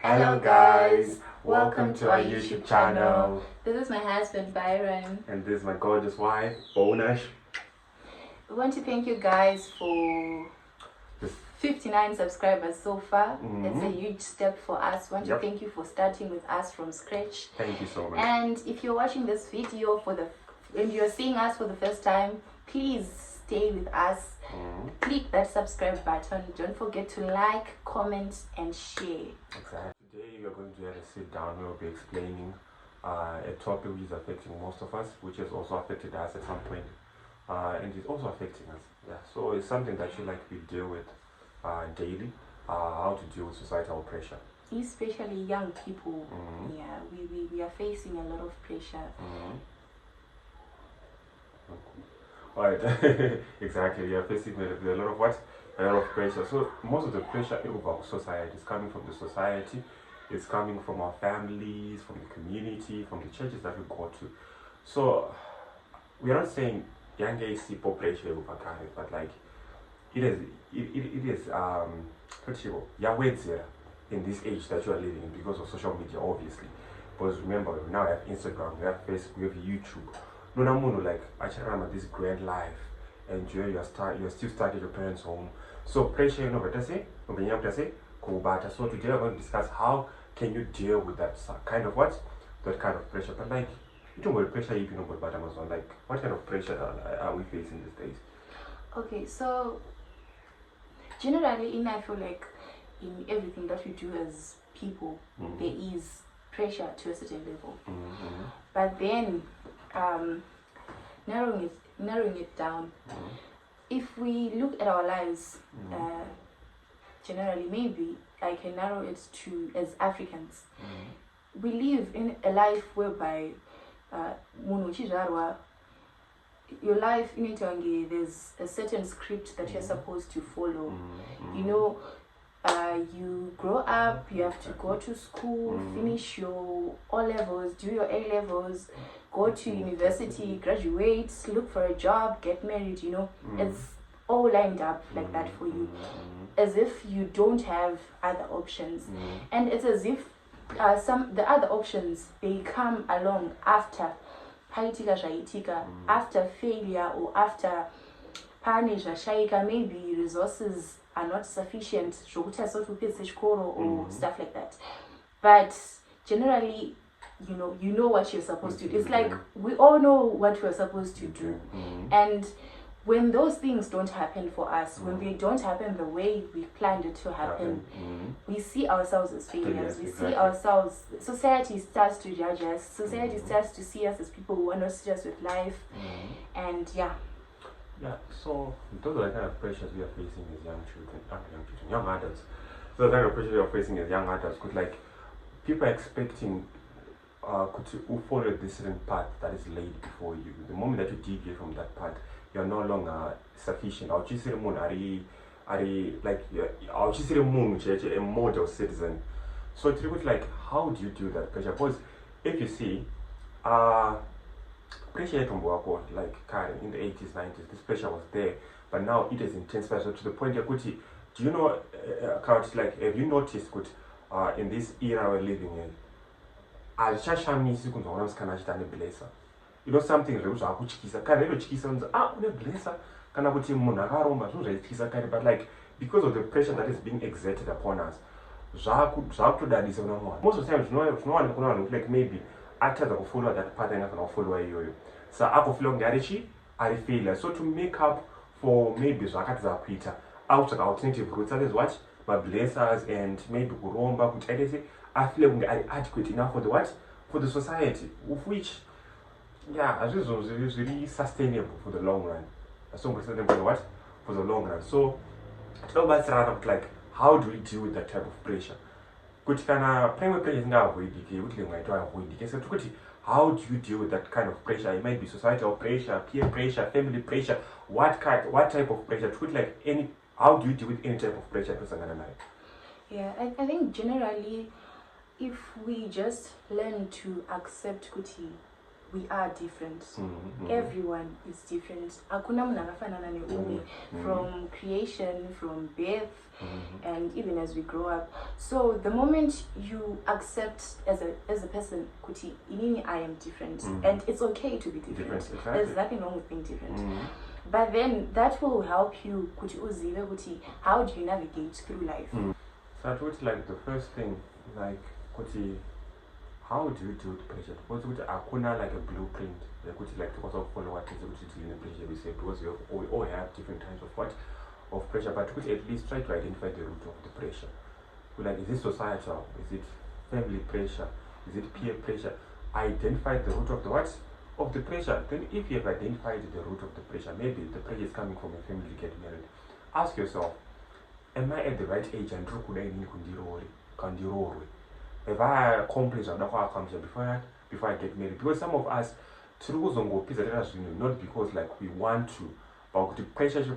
Hello guys, welcome to our YouTube channel. This is my husband Byron. And this is my gorgeous wife, Onash. We want to thank you guys for 59 subscribers so far. It's a huge step for us. We want to thank you for starting with us from scratch. Thank you so much. And if you're watching this video and you're seeing us for the first time, please stay with us. Click that subscribe button. Don't forget to like, comment and share. Exactly. Today we are going to have a sit down. We'll be explaining a topic which is affecting most of us, which has also affected us at some point, and is also affecting us. Yeah. So it's something that we deal with daily. How to deal with societal pressure. Especially young people. Yeah, we are facing a lot of pressure. Alright, exactly. We are facing a lot of what? A lot of pressure. So most of the pressure over society is coming from the society. It's coming from our families, from the community, from the churches that we go to. So we are not saying young guys see pressure over carry, but like it is in this age that you are living in because of social media, obviously. Because remember, we now have Instagram, we have Facebook, we have YouTube. No one like actually this grand life, enjoy you're still stuck at your parents' home. So pressure, so today we're going to discuss how can you deal with that kind of pressure. But like you don't want pressure, you know about Amazon. Like what kind of pressure are we facing these days? Okay, so generally I feel like in everything that we do as people, there is pressure to a certain level. But then narrowing it down, if we look at our lives, generally maybe I can narrow it to as Africans. We live in a life whereby your life there's a certain script that you're supposed to follow. You know, you grow up, you have to go to school, finish your O-levels, do your A-levels, go to university, graduate, look for a job, get married, you know. It's all lined up like that for you, as if you don't have other options. And it's as if the other options, they come along after after failure or after maybe resources are not sufficient or stuff like that. But generally, you know what you're supposed to do. It's like we all know what we're supposed to do. And when those things don't happen for us, when they don't happen the way we planned it to happen, we see ourselves as failures. We see ourselves, society starts to judge us. Society starts to see us as people who are not serious with life. And yeah, so those are the kind of pressures we are facing as young adults. So the kind of pressure we are facing as young adults, because like people are expecting to follow this certain path that is laid before you. The moment that you deviate from that path, you're no longer sufficient. I'll just say a model citizen. So it's really like, how do you do that pressure? Because if you see, pressure like Karen in the 80s, 90s, this pressure was there, but now it has intensified to the point that do you know, have you noticed in this era we're living in, you know something but like because of the pressure that is being exerted upon us, most of the times no one like maybe after the follow that pattern and follow you. So I feel I failure. So to make up for maybe out alternative routes, that is what my blessers and maybe kuromba I feel like adequate enough for the what? For the society, of which is really sustainable for the long run. So sustainable for the what? For the long run. So tell us around like how do we deal with that type of pressure? Primary pressure is not avoid avoid. How do you deal with that kind of pressure? It might be societal pressure, peer pressure, family pressure. What type of pressure? How do you deal with any type of pressure? Yeah, I think generally, if we just learn to accept kuti, we are different. Everyone is different. Hakuna munhu akafanana neumwe, from creation, from birth, and even as we grow up. So the moment you accept as a person, kuti inini I am different, and it's okay to be different. Exactly. There's nothing wrong with being different. But then that will help you kuti uzive kuti how do you navigate through life. So I thought like the first thing, like kuti how do you deal with pressure? Because hakuna like a blueprint. Like to also follow what is the pressure we say, because we all have different kinds of pressure, but could at least try to identify the root of the pressure. Like, is it societal? Is it family pressure? Is it peer pressure? Identify the root of the what? Of the pressure. Then if you have identified the root of the pressure, maybe the pressure is coming from a family to get married. Ask yourself, am I at the right age and have I accomplished before I get married? Because some of us not because like we want to, but the pressure is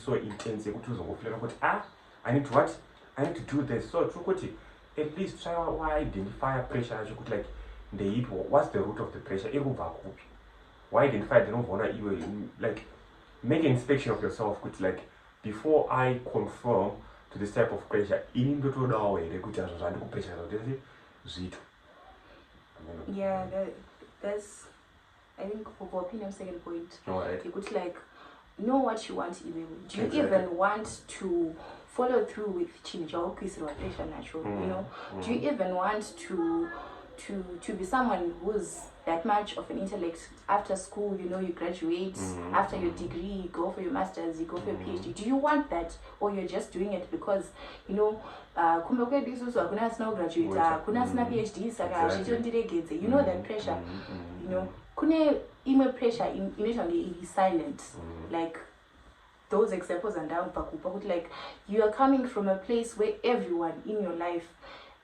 so intense I need to what? I need to do this. So at least try to identify a pressure as you could like what's the root of the pressure? Why identify the like make an inspection of yourself could like before I conform to this type of pressure in the pressure. Yeah, that's I think for opinion second point. Alright. You could like know what you want even. Do you Exactly. even want to follow through with change or pressure natural? You know? Do you even want to be someone who's that much of an intellect after school, you know, you graduate, after your degree, you go for your master's, you go for your PhD. Do you want that, or you're just doing it because, you know, kumbe kwedu isusu hakuna sina graduate, hakuna sina PhD, saka zvitondiregedze. You know that pressure. You know, kune imwe pressure inoita silent, like those examples and down pakupa, like you are coming from a place where everyone in your life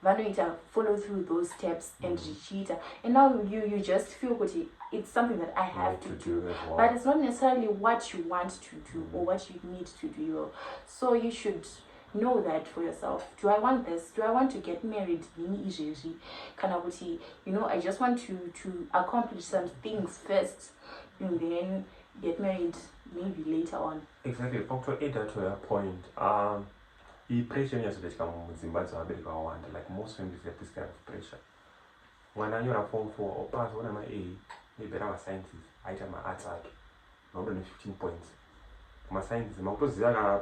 vanoita follow through those steps and cheat, and now you just feel kuti it's something that I have to do, well. but it's not necessarily what you want to do or what you need to do. So you should know that for yourself. Do I want this? Do I want to get married? You know, I just want to accomplish some things first and then get married maybe later on. Exactly. To add to your point, pressure like most families have this kind of pressure. When you're a form 4 or pass one of my A, maybe I'm a scientist, I have my arts not only 15 points. My scientist, my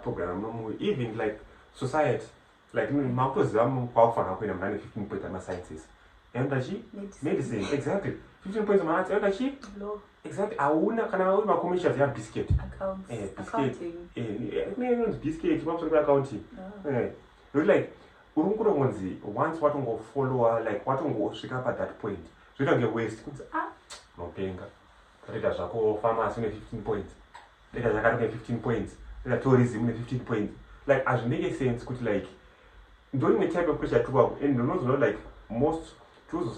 program, even like society, like my program, powerful, I'm 15 points, I'm a scientist. And medicine, exactly. 15 points on my arts, and law. Exactly. I wouldn't my commercials have biscuit. Accounts. Accounting. Biscuit, accounting. Like, once what go follow, like what go shake up at that point. So you don't get waste. No paying. Readers are called farmers 15 points. Readers are 15 points. Readers tourism 15 points. Like, as make sense, could like, during the type of pressure to work, and not like most choose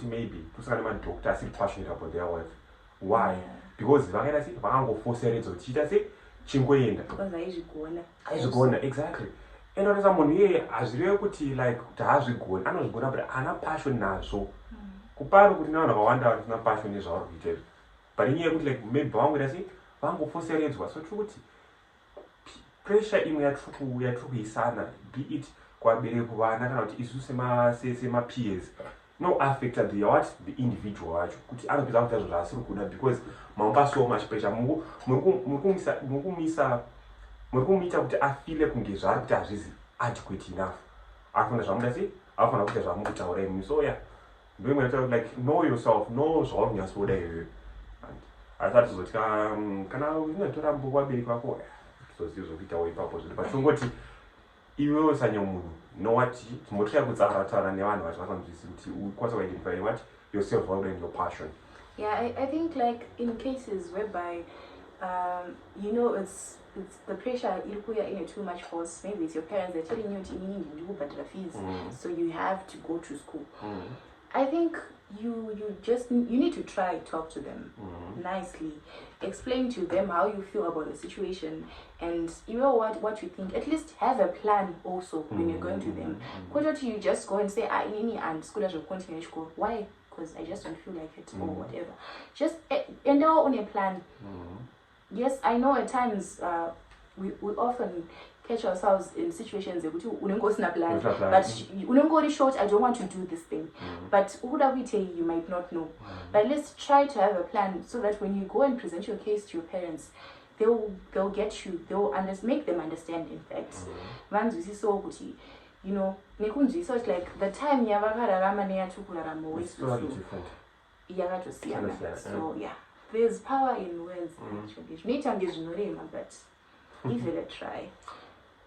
maybe to doctor still passionate about their work. Why? Yeah. Because vango force it or cheat say chingoenda. Because I gonna exactly. And other someone here as real kuti like to has go and was gonna but ana passion nazo. Kuparo kuti na wonder na passion is all detail. But in here like maybe vango say vango force it was so true. Pressure in ya true sana, be it kwa bere kubana kana kuti isu sema peers. No affected the individual kuti anopeza kuti zvasiri kuda because mamba so much pressure murikumisa kuti afile kunge zvari kuti hazvizi adequate enough afuna zvamuda sei afuna kuti zvamukutaura imi so yeah ndoimwe like know yourself know zvauri kunyatsoda iyoyo asati zotya kana unotora mbuku wabereki wako tizoziva zvokuitawo ipapo zviri pachongoti iwewo sanya munhu nowati timotoya kutsara nevanhu vachivasanzvisi kuti ukwanisa kuidentify what your self-value and your passion. Yeah, I think like in cases whereby you know it's the pressure ilikuya in too much force. Maybe it's your parents, they're telling you to fees, so you have to go to school. I think you need to try talk to them nicely, explain to them how you feel about the situation, and you know what you think. At least have a plan also when you're going to them. Because you just go and say and school as continue school. Why? because I just don't feel like it or whatever. Just end on a plan. Yes, I know at times we often catch ourselves in situations that plan, but unongori short, I don't want to do this thing. But you might not know. But let's try to have a plan so that when you go and present your case to your parents, they'll get you, make them understand. In fact, you know, so it's like the time so yeah, there's power in words actually. But give it a try.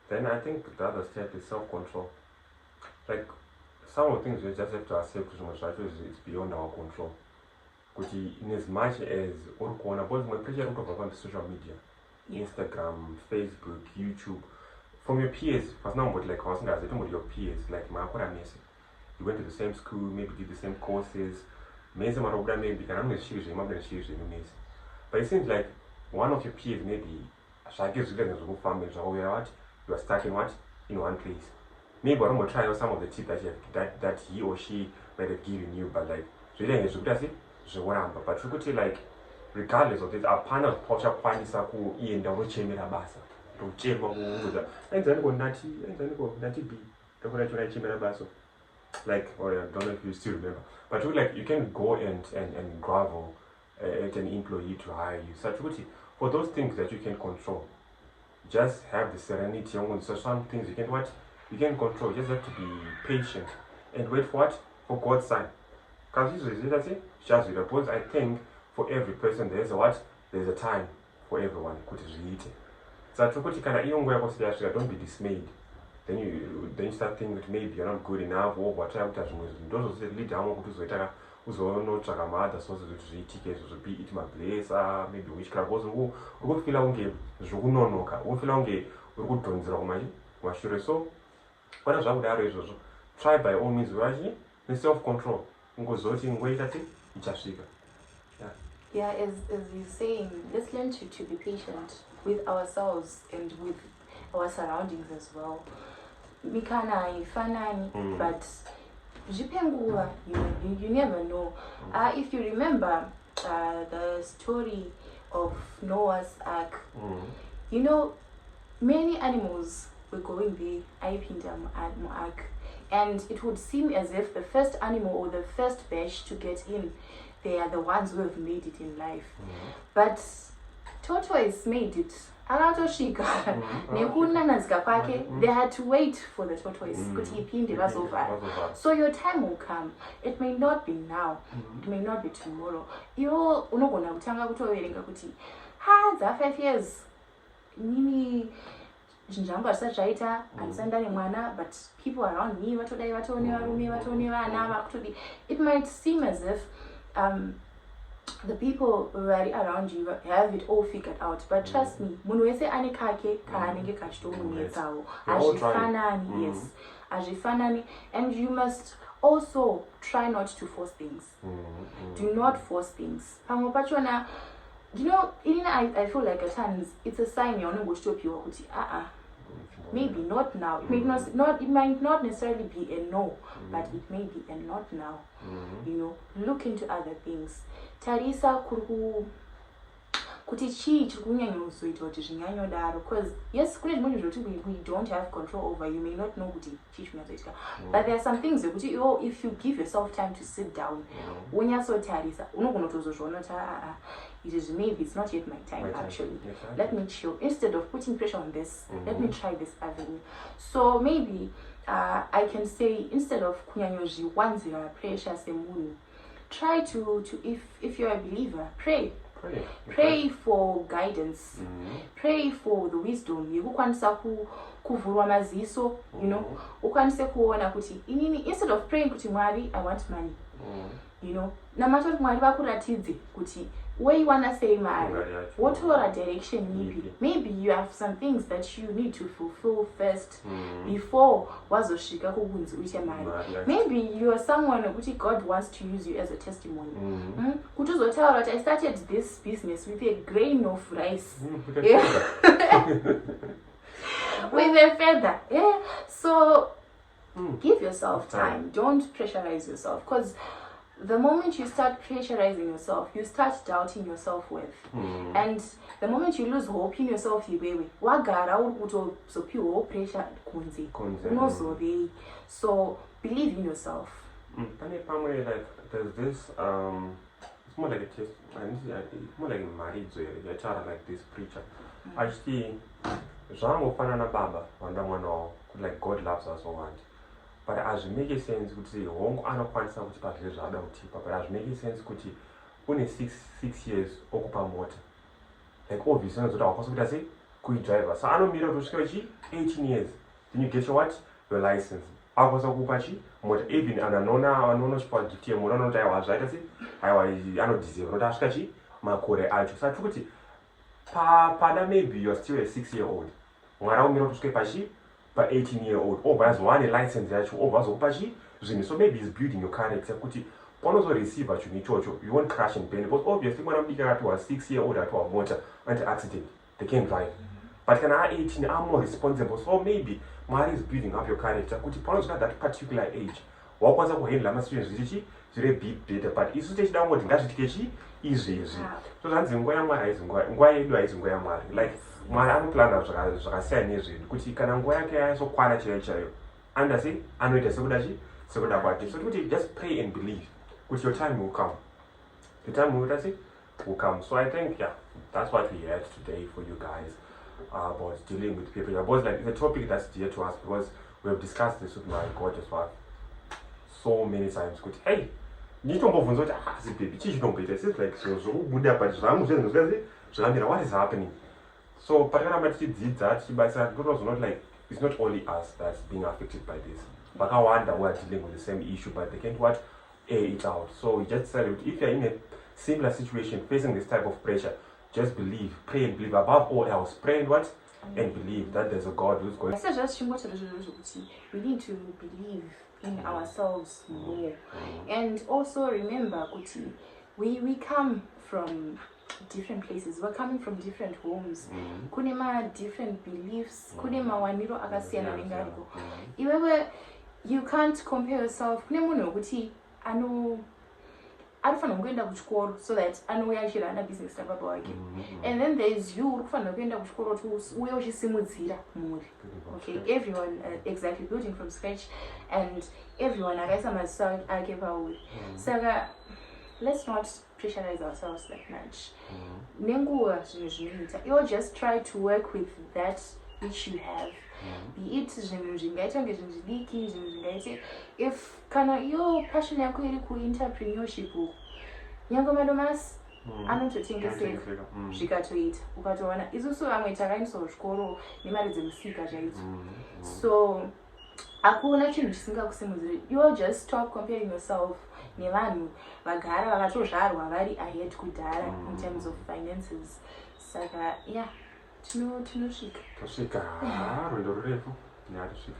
Then I think the other step is self-control. Like, some of the things we just have to accept it's beyond our control. In as much as my pressure on social media, Instagram, Facebook, YouTube, from your peers, but like I was talking about your peers, like you went to the same school, maybe did the same courses, maybe but it seems like one of your peers maybe you are stuck in one place. Maybe I'm gonna try some of the tips that he or she might have given you, but like but like regardless of this, our panel culture kwanisa ku ienda rochemera basa. Rochema kuuza. Enzani ko nati B. Dokona chona chemera basa. Like, I don't know if you still remember. But like you can go and grovel at an employee to hire you. So for those things that you can control, just have the serenity. So some things you can control. You just have to be patient and wait for God's sign. Because I think for every person there's a time for everyone. So don't be dismayed. Then you start thinking that maybe you're not good enough or whatever. Those lead down other sources of be it my place, maybe witchcraft goes who feel so what else I would add is also try by all means self-control. Yeah, as you're saying, let's learn to be patient with ourselves and with our surroundings as well. Mikana ifanani, but you never know. If you remember the story of Noah's Ark, you know, many animals were going there, Ark, and it would seem as if the first animal or the first batch to get in, they are the ones who have made it in life. But tortoise made it. They had to wait for the tortoise. So your time will come. It may not be now. It may not be tomorrow. You za 5 years. Nini njamba sachaita ansanda ni mwana, but people around me it might seem as if the people right around you have it all figured out, but trust me, and you must also try not to force things. Do not force things. You know, I feel like at times it's a sign you're not going to stop you. Maybe not now. It might not necessarily be a no, but it may be a not now. You know, look into other things. Tarisa because yes, we don't have control over. You may not know but there are some things that if you give yourself time to sit down, when you're so tarisa, it is maybe it's not yet my time actually. Let me chill. Instead of putting pressure on this, let me try this avenue. So maybe I can say, instead of kunyanyoji wanzira pressure semuni, try to if you're a believer, pray for guidance. Pray for the wisdom. You kuvurwa maziso, you know, ukwanise kuona kuti inini, instead of praying kuti Mwari, I want money. You know, na macho Mwari vakuratidze kuti where you wanna say Mwari, what direction maybe you have some things that you need to fulfill first before wazoshika kubunzi uite Mwari. Maybe you are someone which God wants to use you as a testimony. Kuti uzotaura kuti I started this business with a grain of rice. With a feather. So give yourself time. Don't pressurize yourself, because the moment you start pressurizing yourself, you start doubting your self-worth. And the moment you lose hope in yourself, wagara uri pressure kunze. So believe in yourself. Like there's this it's more like a test, it's more like a marriage like this preacher. Actually, zvangu fanana baba vanda mwana like God loves us so much. But hazvimeki sense kuti hongu anokwanisa kutipa zviro zvaada kutipa, but hazvimeki sense kuti une 6 years okupa mota, like obviously unozoti hawakwanisa kuita sei kuidriver, so anomira kuti usvike chi 18 years then you get your license, akwanisa kupa chi mota, even anoona chipa gift yemota anoti aiwa zvaita sei aiwa anodeserve noti asvika chi makore acho. Saka kuti pada maybe you're still a 6-year-old, mwari aumira kuti usvike pachi 18-year-old, vazowane license yacho, vazokupa chi zvinhu, so maybe he's building your character kuti paunozoreceiva chinhu ichocho you won't crash and burn, because obviously mwana mudiki akatiwa 6-year-old atiwa mota anti accident they can drive, but kana a18 are more responsible, so maybe mwari is building up your character kuti paunozvika that particular age wakwanisa kuhandla masituation zvichichi zviri bit better, but isu techida kungoti ngazvitike chi izvezvi, so zvanzi nguva yamwari haizi nguva yedu haizi nguva yamwari, like mwari anoplana zvakasiyana nezvedu kuti kana nguva yake yasokwana chaiyo chaiyo andasi anoita sekuda kwake, so kuti just pray and believe kuti your time will come, will come. So I think that's what we had today for you guys about dealing with people, because like it's a topic that's dear to us, because we have discussed this with my gorgeous wife so many times kuti hey nditombobvunza kuti asi baby chii chinomboita sis like zvinhu zvokubuda but zvangu zvezvinhu zvakamira what is happening. So patakamba tichidzidza tichibatsira it was not like it's not only us that's being affected by this, vakawanda who are dealing with the same issue but they can't air it out. So we just said if you're in a similar situation facing this type of pressure, just believe, pray and believe, above all else pray and and believe that there's a God who's going. We need to believe in ourselves more, and also remember kuti we come from different places, we're coming from different homes, kune different beliefs, kune mawaniro akasiyana nengariko. Iwewe you can't compare yourself, kune munhu wekuti anofanira kuenda kuchikoro so that anouya achirana business nababa wake, and then there is you urikufanira kuenda kuchikoro kuti uye uchisimudzira mhuri. Okay, everyone exactly building from scratch, and everyone akaisa maziso ake pauri. Saka let's not pressurize ourselves that much. Nenguva zvinhu zvinoita, you just try to work with that which you have, be it zvinhu zvingaita kunge zvinhu zvidiki, zvinhu zvingaite, if kana iyo passion yako iri kuentrepreneurship nyange madomasi anototengeseka zvikatoita ukatoona isusu vamwe takaendeswa kuchikoro nemari dzemusika chaidzo, so hakuna chinhu chisingakusimudziri. You just stop comparing yourself nevanhu vagara vakatozvarwa vari ahead kudhara in terms of finances. Saka tinosvika rwendo rurefu nyatosvika.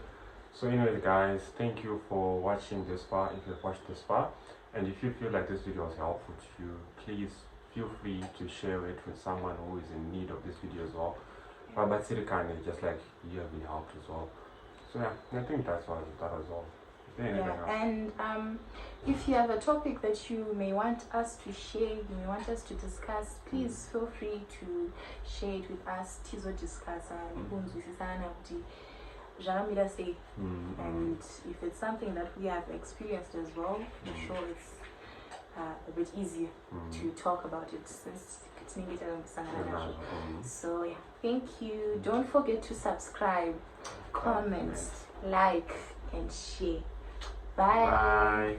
So anyway guys, thank you for watching this far, if you've watched this far, and if you feel like this video was helpful to you, please feel free to share it with someone who is in need of this video as well. But just like you have been helped as well. So I think that was all. And if you have a topic that you may want us to share, you may want us to discuss, please feel free to share it with us. Tizo discuss and if it's something that we have experienced as well, I'm sure it's a bit easier to talk about it since it's so thank you. Don't forget to subscribe, comment, like and share. Bye.